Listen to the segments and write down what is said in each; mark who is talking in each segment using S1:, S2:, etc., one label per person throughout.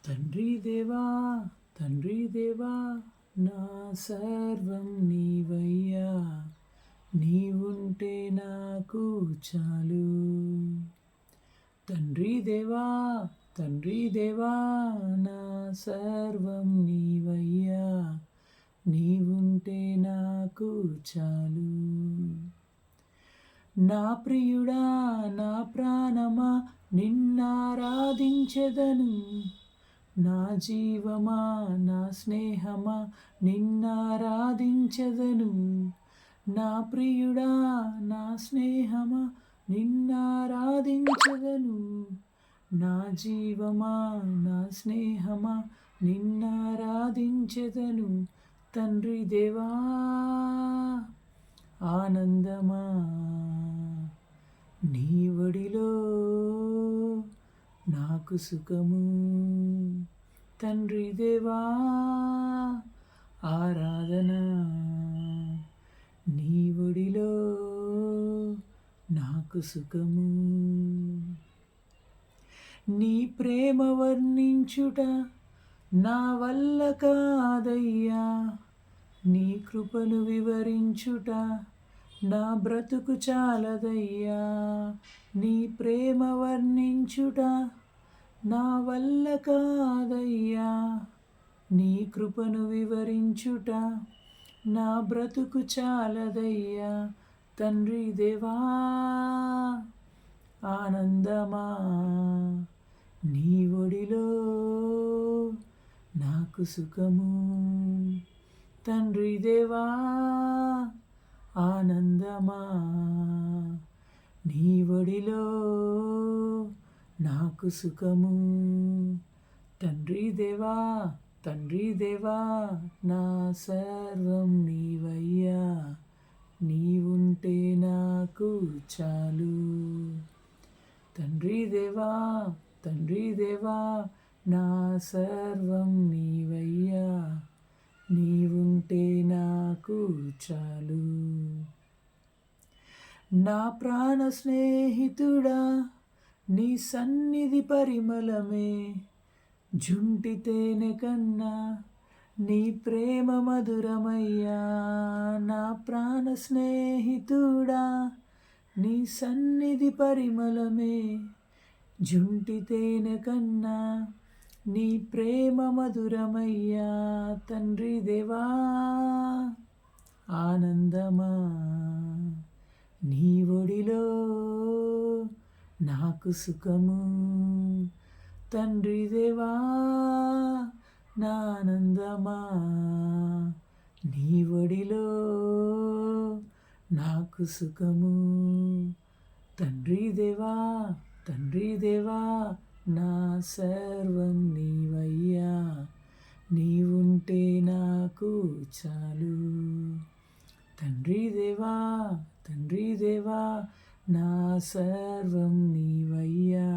S1: తండ్రి దేవా తండ్రి దేవా నా సర్వం నీవయ్యా, నీవుంటే నాకు చాలు. తండ్రి దేవా నా సర్వం నీవయ్యా, నీవుంటే నాకు చాలు. నా ప్రియుడా నా ప్రాణమా నిన్నారాధించెదను, నా జీవమా నా స్నేహమా నిన్నారాధించెదను. నా ప్రియుడా నా స్నేహమా నిన్నారాధించెదను, నా జీవమా నా స్నేహమా నిన్నారాధించెదను. తండ్రి దేవా ఆనందమా నీ ఒడిలో నాకు సుఖము. తండ్రి దేవా ఆరాధన నీ ఒడిలో నాకు సుఖము. నీ ప్రేమ వర్ణించుట నా వల్ల కాదయ్యా, నీ కృపను వివరించుట నా బ్రతుకు చాలదయ్యా. నీ ప్రేమ వర్ణించుట నా వల్ల కాదయ్యా, నీ కృపను వివరించుట నా బ్రతుకు చాలదయ్యా. తండ్రి దేవా ఆనందమా నీ ఒడిలో నాకు సుఖము. తండ్రి దేవా ఆనందమా నీ ఒడిలో నాకు సుఖము. తండ్రి దేవా నా సర్వం నీవయ్యా, నీవుంటే నాకు చాలు. తండ్రి దేవా నా సర్వం నీవయ్యా, నీవుంటే నాకు చాలు. నా ప్రాణ స్నేహితుడా నీ సన్నిధి పరిమళమే, జుంటి తేనె కన్నా నీ ప్రేమ మధురమయ్యా. నా ప్రాణ స్నేహితుడా నీ సన్నిధి పరిమళమే, జుంటి తేనె కన్నా నీ ప్రేమ మధురమయ్యా. తండ్రి దేవా ఆనందమా నీ ఒడిలో నాకు సుఖము. తండ్రి దేవా నా ఆనందమా నీ ఒడిలో నాకు సుఖము. తండ్రి దేవా నా సర్వం నీవయ్యా, నీవుంటే నాకు చాలు. తండ్రి దేవా నా సర్వం నీవయ్యా,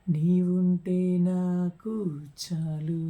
S1: నీవుంటే నాకు చాలు.